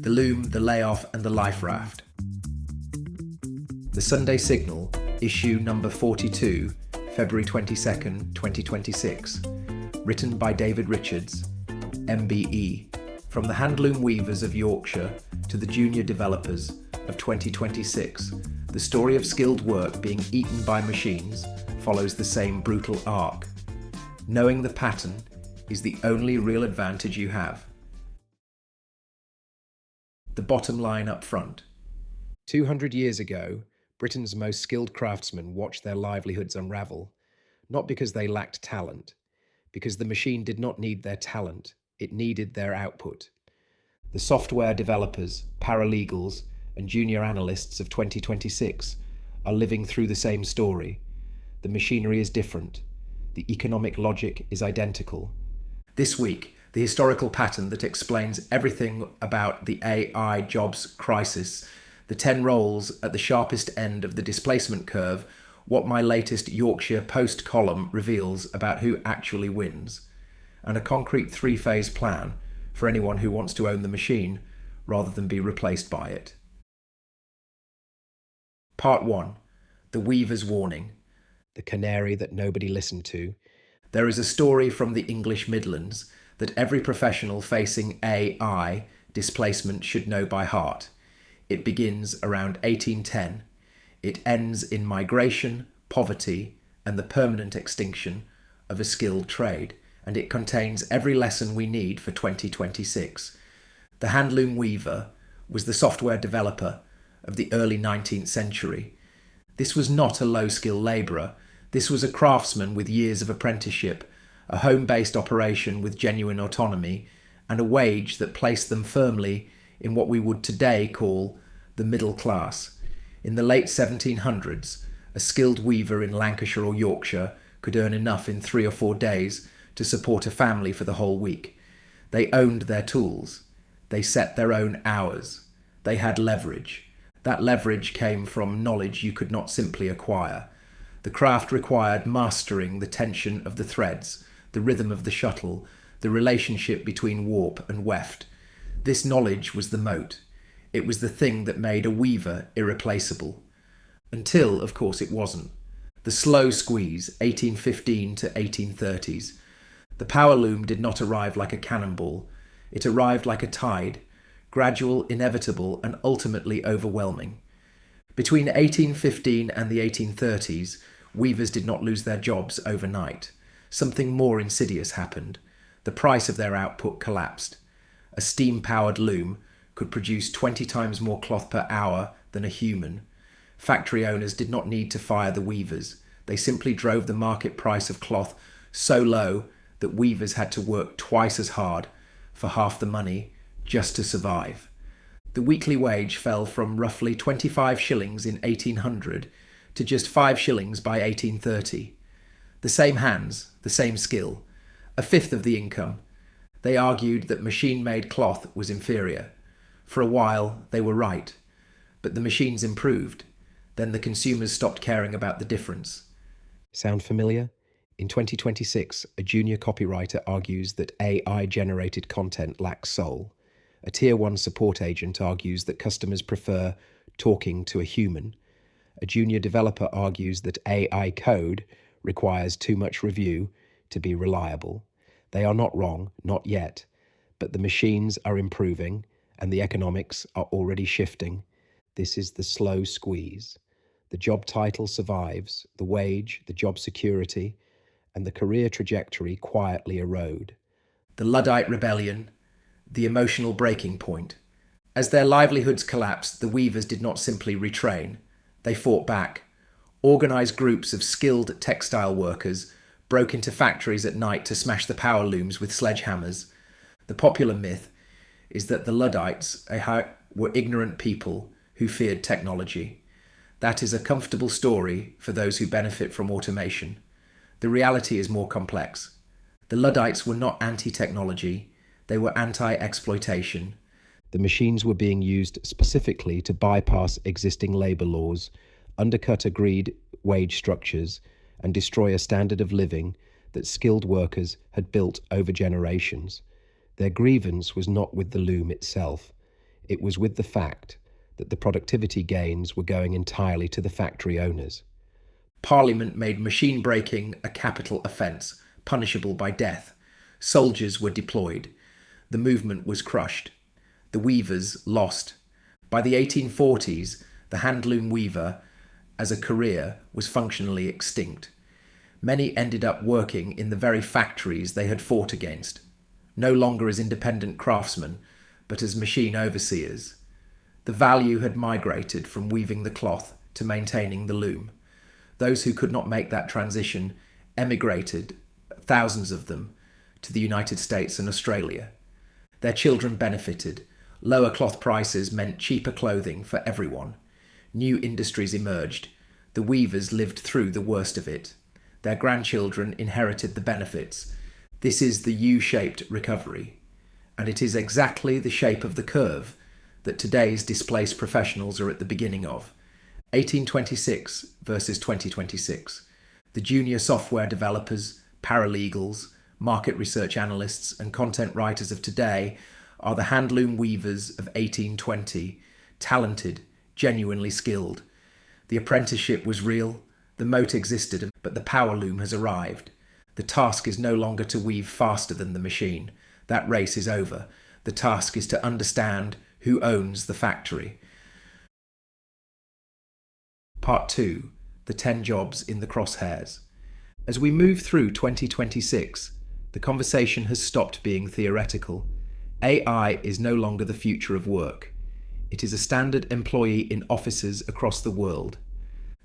the Loom, the Layoff and the Life Raft. The Sunday Signal, issue number 42, February 22nd, 2026. Written by David Richards, MBE. From the handloom weavers of Yorkshire to the junior developers of 2026, the story of skilled work being eaten by machines follows the same brutal arc. Knowing the pattern is the only real advantage you have. The bottom line up front. 200 years ago, Britain's most skilled craftsmen watched their livelihoods unravel, not because they lacked talent, because the machine did not need their talent, it needed their output. The software developers, paralegals, and junior analysts of 2026 are living through the same story. The machinery is different. The economic logic is identical. This week, the historical pattern that explains everything about the AI jobs crisis, the 10 roles at the sharpest end of the displacement curve, what my latest Yorkshire Post column reveals about who actually wins, and a concrete 3-phase plan for anyone who wants to own the machine rather than be replaced by it. Part 1. The Weaver's Warning. The canary that nobody listened to. There is a story from the English Midlands that every professional facing AI displacement should know by heart. It begins around 1810. It ends in migration, poverty, and the permanent extinction of a skilled trade, and it contains every lesson we need for 2026. The handloom weaver was the software developer of the early 19th century. This was not a low-skill labourer. This was a craftsman with years of apprenticeship, a home-based operation with genuine autonomy, and a wage that placed them firmly in what we would today call the middle class. In the late 1700s, a skilled weaver in Lancashire or Yorkshire could earn enough in 3 or 4 days to support a family for the whole week. They owned their tools. They set their own hours. They had leverage. That leverage came from knowledge you could not simply acquire. The craft required mastering the tension of the threads, the rhythm of the shuttle, the relationship between warp and weft. This knowledge was the moat. It was the thing that made a weaver irreplaceable. Until, of course, it wasn't. The slow squeeze, 1815 to 1830s. The power loom did not arrive like a cannonball. It arrived like a tide, gradual, inevitable, and ultimately overwhelming. Between 1815 and the 1830s, weavers did not lose their jobs overnight. Something more insidious happened. The price of their output collapsed. A steam-powered loom could produce 20 times more cloth per hour than a human. Factory owners did not need to fire the weavers. They simply drove the market price of cloth so low that weavers had to work twice as hard for half the money just to survive. The weekly wage fell from roughly 25 shillings in 1800 to just 5 shillings by 1830. The same hands, the same skill, a fifth of the income. They argued that machine-made cloth was inferior. For a while, they were right. But the machines improved. Then the consumers stopped caring about the difference. Sound familiar? In 2026, a junior copywriter argues that AI-generated content lacks soul. A Tier 1 support agent argues that customers prefer talking to a human. A junior developer argues that AI code requires too much review to be reliable. They are not wrong, not yet, but the machines are improving and the economics are already shifting. This is the slow squeeze. The job title survives, the wage, the job security, and the career trajectory quietly erode. The Luddite rebellion, the emotional breaking point. As their livelihoods collapsed, the weavers did not simply retrain. They fought back. Organised groups of skilled textile workers broke into factories at night to smash the power looms with sledgehammers. The popular myth is that the Luddites were ignorant people who feared technology. That is a comfortable story for those who benefit from automation. The reality is more complex. The Luddites were not anti-technology, they were anti-exploitation. The machines were being used specifically to bypass existing labour laws, undercut agreed wage structures, and destroy a standard of living that skilled workers had built over generations. Their grievance was not with the loom itself. It was with the fact that the productivity gains were going entirely to the factory owners. Parliament made machine breaking a capital offence, punishable by death. Soldiers were deployed. The movement was crushed. The weavers lost. By the 1840s, the handloom weaver, as a career, was functionally extinct. Many ended up working in the very factories they had fought against, no longer as independent craftsmen, but as machine overseers. The value had migrated from weaving the cloth to maintaining the loom. Those who could not make that transition emigrated, thousands of them, to the United States and Australia. Their children benefited. Lower cloth prices meant cheaper clothing for everyone. New industries emerged. The weavers lived through the worst of it. Their grandchildren inherited the benefits. This is the U-shaped recovery. And it is exactly the shape of the curve that today's displaced professionals are at the beginning of. 1826 versus 2026. The junior software developers, paralegals, market research analysts, and content writers of today are the handloom weavers of 1820, talented, genuinely skilled. The apprenticeship was real, the moat existed, but the power loom has arrived. The task is no longer to weave faster than the machine. That race is over. The task is to understand who owns the factory. Part 2. The 10 jobs in the crosshairs. As we move through 2026, the conversation has stopped being theoretical. AI is no longer the future of work. It is a standard employee in offices across the world.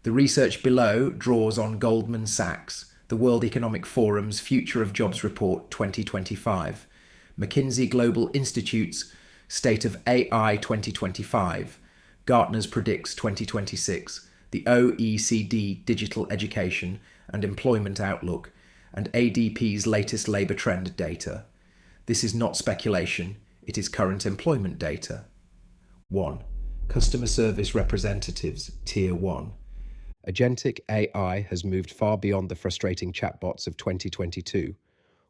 The research below draws on Goldman Sachs, the World Economic Forum's Future of Jobs Report 2025, McKinsey Global Institute's State of AI 2025, Gartner's Predicts 2026, the OECD Digital Education and Employment Outlook, and ADP's latest labour trend data. This is not speculation, it is current employment data. 1. Customer Service Representatives, Tier 1. Agentic AI has moved far beyond the frustrating chatbots of 2022.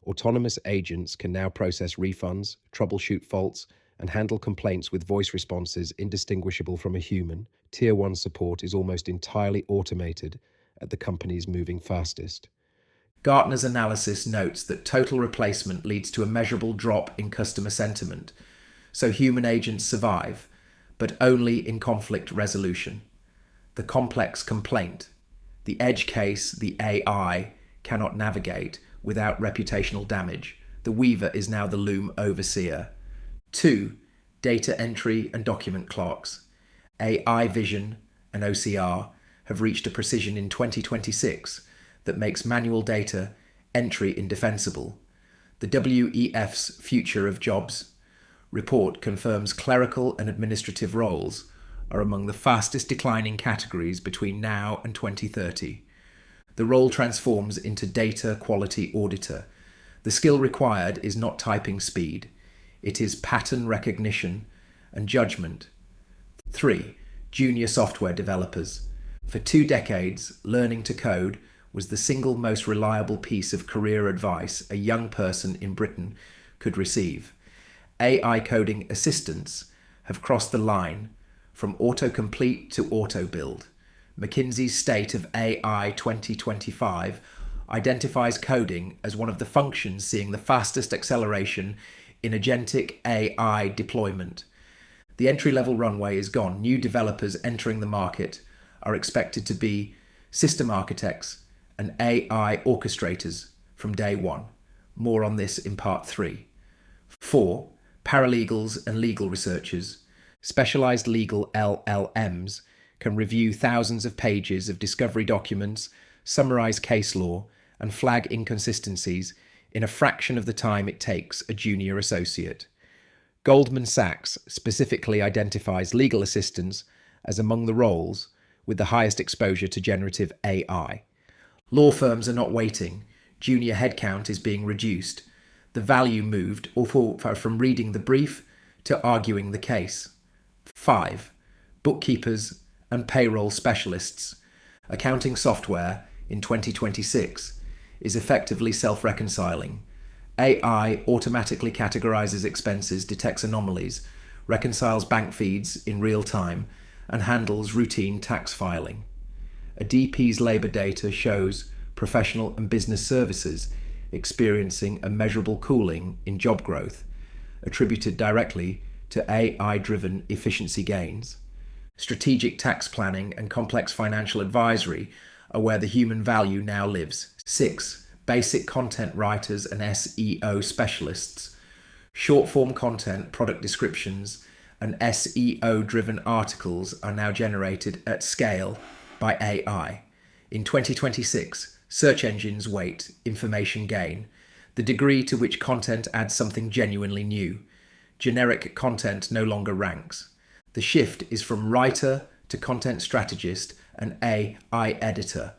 Autonomous agents can now process refunds, troubleshoot faults, and handle complaints with voice responses indistinguishable from a human. Tier 1 support is almost entirely automated at the companies moving fastest. Gartner's analysis notes that total replacement leads to a measurable drop in customer sentiment, so human agents survive, but only in conflict resolution. The complex complaint, the edge case the AI cannot navigate without reputational damage. The weaver is now the loom overseer. 2. Data entry and document clerks. AI vision and OCR have reached a precision in 2026 that makes manual data entry indefensible. The WEF's Future of Jobs report confirms clerical and administrative roles are among the fastest declining categories between now and 2030. The role transforms into data quality auditor. The skill required is not typing speed. It is pattern recognition and judgment. 3. Junior software developers. For 2 decades, learning to code was the single most reliable piece of career advice a young person in Britain could receive. AI coding assistants have crossed the line from autocomplete to auto-build. McKinsey's State of AI 2025 identifies coding as one of the functions seeing the fastest acceleration in agentic AI deployment. The entry-level runway is gone. New developers entering the market are expected to be system architects and AI orchestrators from day one. More on this in part 3. 4. Paralegals and legal researchers. Specialized legal LLMs can review thousands of pages of discovery documents, summarize case law, and flag inconsistencies in a fraction of the time it takes a junior associate. Goldman Sachs specifically identifies legal assistants as among the roles with the highest exposure to generative AI. Law firms are not waiting. Junior headcount is being reduced. The value moved from reading the brief to arguing the case. 5. Bookkeepers and payroll specialists. Accounting software in 2026 is effectively self-reconciling. AI automatically categorizes expenses, detects anomalies, reconciles bank feeds in real time, and handles routine tax filing. A DP's labour data shows professional and business services experiencing a measurable cooling in job growth, attributed directly to AI-driven efficiency gains. Strategic tax planning and complex financial advisory are where the human value now lives. 6. Basic content writers and SEO specialists. Short-form content, product descriptions, and SEO-driven articles are now generated at scale by AI. In 2026, search engines weight information gain, the degree to which content adds something genuinely new. Generic content no longer ranks. The shift is from writer to content strategist and AI editor,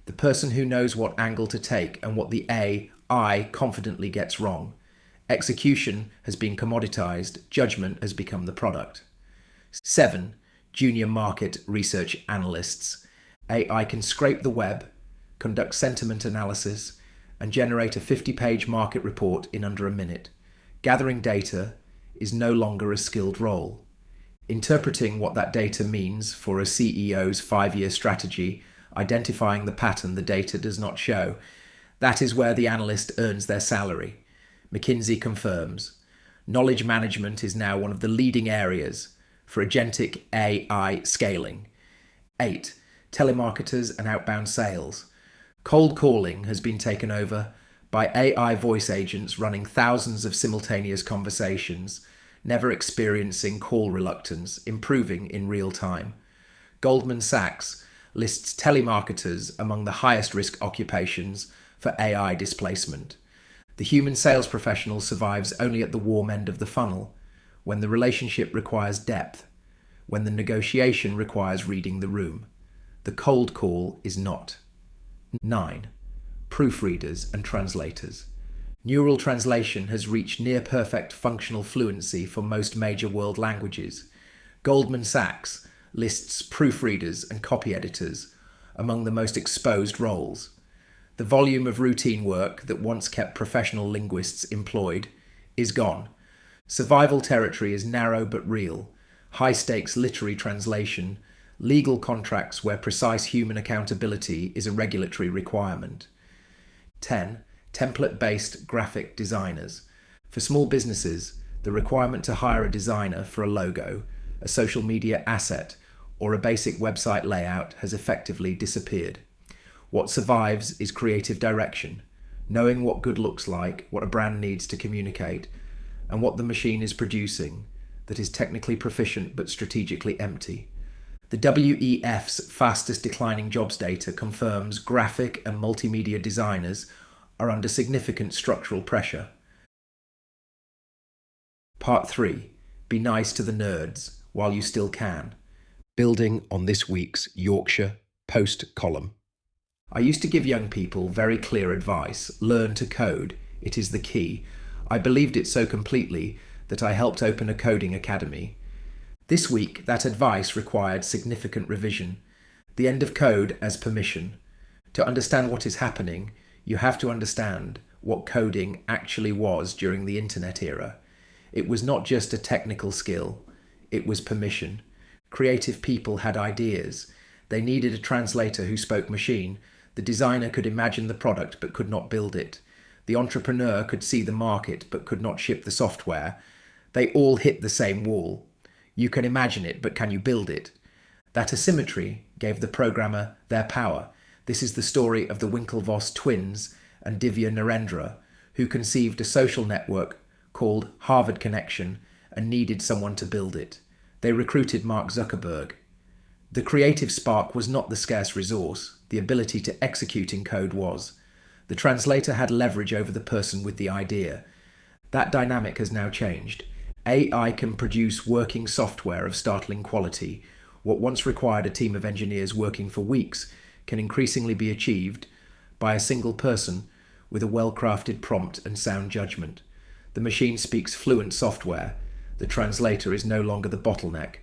the person who knows what angle to take and what the AI confidently gets wrong. Execution has been commoditized, judgment has become the product. 7. Junior market research analysts. AI can scrape the web, conduct sentiment analysis, and generate a 50-page market report in under a minute. Gathering data is no longer a skilled role. Interpreting what that data means for a CEO's 5-year strategy, identifying the pattern the data does not show, that is where the analyst earns their salary. McKinsey confirms. Knowledge management is now one of the leading areas for agentic AI scaling. 8. Telemarketers and outbound sales. Cold calling has been taken over by AI voice agents running thousands of simultaneous conversations, never experiencing call reluctance, improving in real time. Goldman Sachs lists telemarketers among the highest risk occupations for AI displacement. The human sales professional survives only at the warm end of the funnel, when the relationship requires depth, when the negotiation requires reading the room. The cold call is not. 9. Proofreaders and translators. Neural translation has reached near-perfect functional fluency for most major world languages. Goldman Sachs lists proofreaders and copy editors among the most exposed roles. The volume of routine work that once kept professional linguists employed is gone. Survival territory is narrow but real. High-stakes literary translation, legal contracts where precise human accountability is a regulatory requirement. 10. Template-based graphic designers. For small businesses, the requirement to hire a designer for a logo, a social media asset, or a basic website layout has effectively disappeared. What survives is creative direction, knowing what good looks like, what a brand needs to communicate, and what the machine is producing that is technically proficient but strategically empty. The WEF's fastest declining jobs data confirms graphic and multimedia designers are under significant structural pressure. Part 3. Be nice to the nerds while you still can. Building on this week's Yorkshire Post column. I used to give young people very clear advice. Learn to code. It is the key. I believed it so completely that I helped open a coding academy. This week, that advice required significant revision. The end of code as permission. To understand what is happening, you have to understand what coding actually was during the internet era. It was not just a technical skill, it was permission. Creative people had ideas. They needed a translator who spoke machine. The designer could imagine the product but could not build it. The entrepreneur could see the market but could not ship the software. They all hit the same wall. You can imagine it, but can you build it? That asymmetry gave the programmer their power. This is the story of the Winklevoss twins and Divya Narendra, who conceived a social network called Harvard Connection and needed someone to build it. They recruited Mark Zuckerberg. The creative spark was not the scarce resource. The ability to execute in code was. The translator had leverage over the person with the idea. That dynamic has now changed. AI can produce working software of startling quality. What once required a team of engineers working for weeks can increasingly be achieved by a single person with a well-crafted prompt and sound judgment. The machine speaks fluent software. The translator is no longer the bottleneck.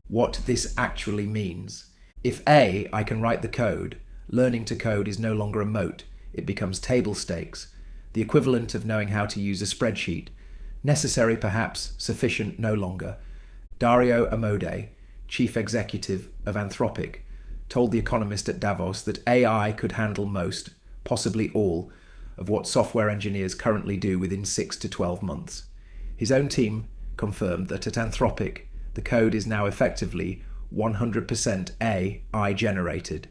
What this actually means. If I can write the code, learning to code is no longer a moat. It becomes table stakes, the equivalent of knowing how to use a spreadsheet. Necessary perhaps, sufficient no longer. Dario Amodei, chief executive of Anthropic, told The Economist at Davos that AI could handle most, possibly all, of what software engineers currently do within 6 to 12 months. His own team confirmed that at Anthropic, the code is now effectively 100% AI generated.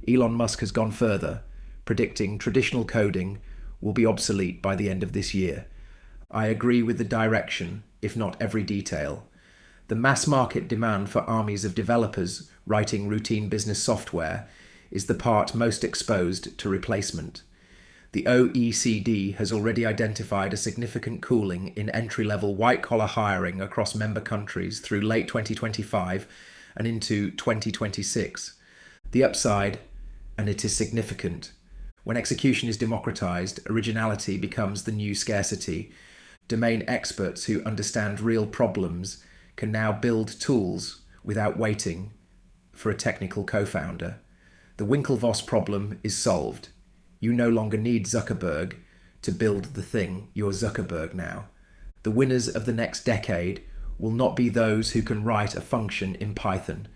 Elon Musk has gone further, predicting traditional coding will be obsolete by the end of this year. I agree with the direction, if not every detail. The mass market demand for armies of developers writing routine business software is the part most exposed to replacement. The OECD has already identified a significant cooling in entry-level white-collar hiring across member countries through late 2025 and into 2026. The upside, and it is significant. When execution is democratized, originality becomes the new scarcity. Domain experts who understand real problems can now build tools without waiting for a technical co-founder. The Winklevoss problem is solved. You no longer need Zuckerberg to build the thing. You're Zuckerberg now. The winners of the next decade will not be those who can write a function in Python.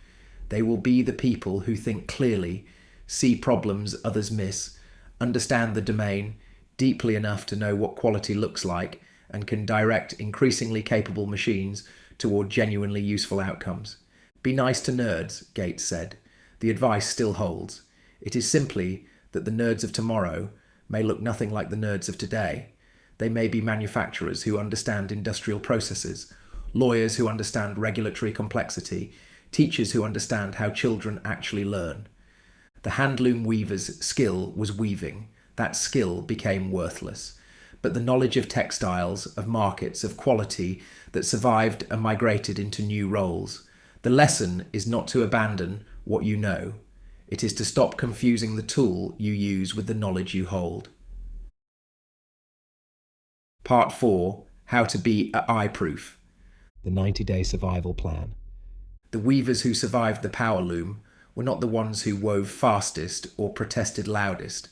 They will be the people who think clearly, see problems others miss, understand the domain deeply enough to know what quality looks like, and can direct increasingly capable machines toward genuinely useful outcomes. Be nice to nerds, Gates said. The advice still holds. It is simply that the nerds of tomorrow may look nothing like the nerds of today. They may be manufacturers who understand industrial processes, lawyers who understand regulatory complexity, teachers who understand how children actually learn. The handloom weaver's skill was weaving. That skill became worthless. But the knowledge of textiles, of markets, of quality that survived and migrated into new roles. The lesson is not to abandon what you know. It is to stop confusing the tool you use with the knowledge you hold. Part 4. How to be AI-proof. The 90-day survival plan. The weavers who survived the power loom were not the ones who wove fastest or protested loudest.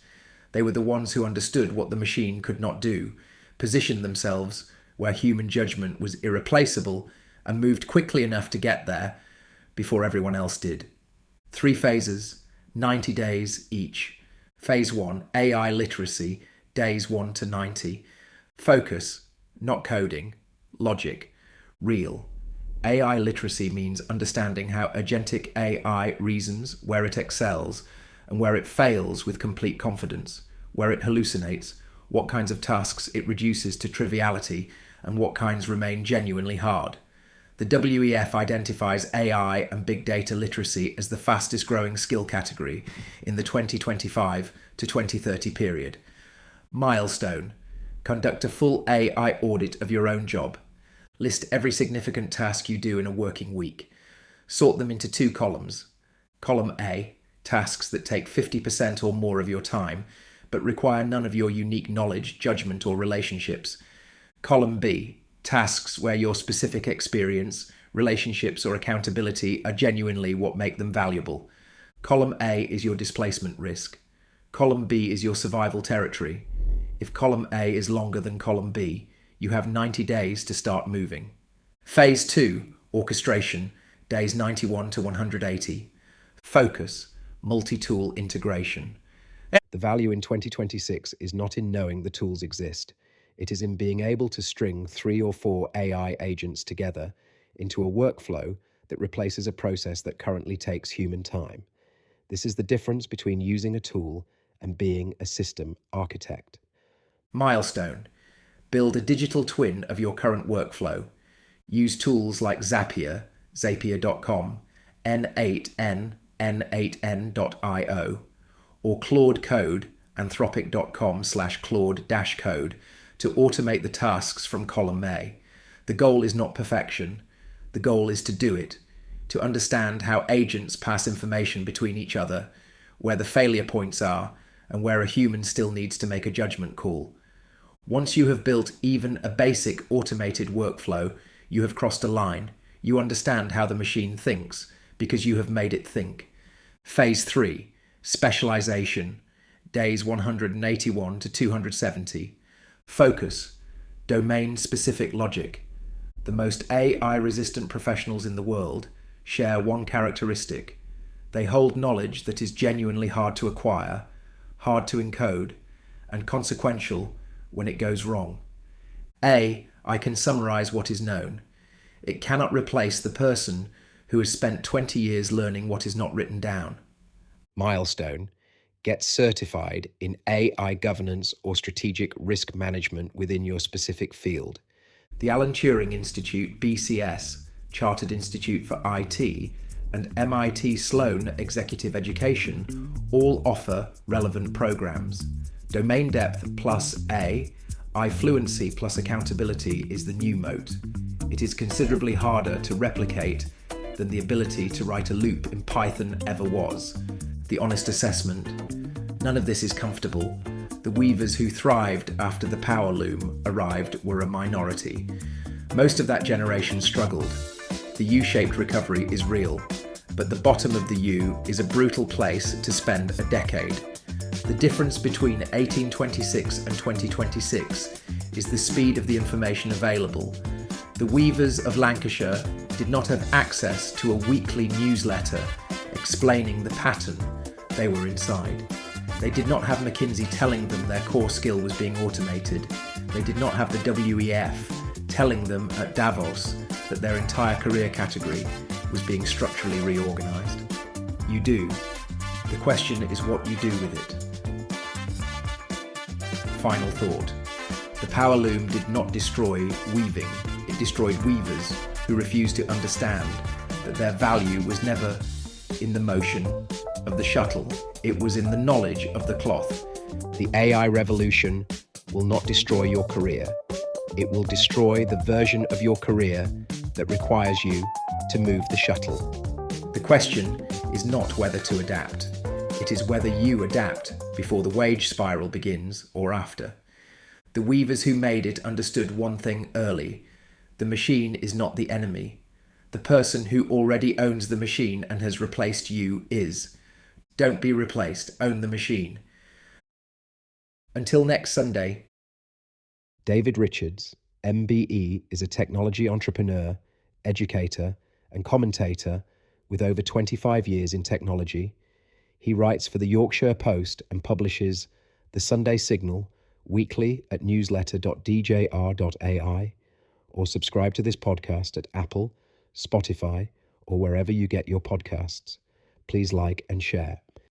They were the ones who understood what the machine could not do, positioned themselves where human judgment was irreplaceable, and moved quickly enough to get there before everyone else did. 3 phases, 90 days each. Phase 1, AI literacy, days 1 to 90. Focus, not coding, logic, real. AI literacy means understanding how agentic AI reasons, where it excels, and where it fails with complete confidence, where it hallucinates, what kinds of tasks it reduces to triviality, and what kinds remain genuinely hard. The WEF identifies AI and big data literacy as the fastest growing skill category in the 2025 to 2030 period. Milestone. Conduct a full AI audit of your own job. List every significant task you do in a working week. Sort them into 2 columns. Column A, tasks that take 50% or more of your time, but require none of your unique knowledge, judgment, or relationships. Column B, tasks where your specific experience, relationships, or accountability are genuinely what make them valuable. Column A is your displacement risk. Column B is your survival territory. If column A is longer than column B, you have 90 days to start moving. Phase 2, orchestration, days 91 to 180. Focus, multi-tool integration. The value in 2026 is not in knowing the tools exist. It is in being able to string 3 or 4 AI agents together into a workflow that replaces a process that currently takes human time. This is the difference between using a tool and being a system architect. Milestone. Build a digital twin of your current workflow. Use tools like Zapier, zapier.com, N8n, n8n.io, or Claude Code, anthropic.com/Claude-code, to automate the tasks from column A. The goal is not perfection. The goal is to do it, to understand how agents pass information between each other, where the failure points are, and where a human still needs to make a judgment call. Once you have built even a basic automated workflow, you have crossed a line. You understand how the machine thinks, because you have made it think. Phase 3, specialization, days 181 to 270. Focus, domain-specific logic. The most AI-resistant professionals in the world share one characteristic. They hold knowledge that is genuinely hard to acquire, hard to encode, and consequential when it goes wrong. I can summarize what is known. It cannot replace the person who has spent 20 years learning what is not written down. Milestone. Get certified in AI governance or strategic risk management within your specific field. The Alan Turing Institute, BCS, Chartered Institute for IT, and MIT Sloan Executive Education all offer relevant programs. Domain depth plus fluency plus accountability is the new moat. It is considerably harder to replicate than the ability to write a loop in Python ever was. The honest assessment: none of this is comfortable. The weavers who thrived after the power loom arrived were a minority. Most of that generation struggled. The U-shaped recovery is real, but the bottom of the U is a brutal place to spend a decade. The difference between 1826 and 2026 is the speed of the information available. The weavers of Lancashire did not have access to a weekly newsletter explaining the pattern they were inside. They did not have McKinsey telling them their core skill was being automated. They did not have the WEF telling them at Davos that their entire career category was being structurally reorganised. You do. The question is what you do with it. Final thought. The power loom did not destroy weaving. It destroyed weavers who refused to understand that their value was never in the motion of the shuttle. It was in the knowledge of the cloth. The AI revolution will not destroy your career. It will destroy the version of your career that requires you to move the shuttle. The question is not whether to adapt. It is whether you adapt before the wage spiral begins or after. The weavers who made it understood one thing early. The machine is not the enemy. The person who already owns the machine and has replaced you is. Don't be replaced. Own the machine. Until next Sunday. David Richards, MBE, is a technology entrepreneur, educator, and commentator with over 25 years in technology. He writes for the Yorkshire Post and publishes The Sunday Signal weekly at newsletter.djr.ai, or subscribe to this podcast at Apple, Spotify, or wherever you get your podcasts. Please like and share.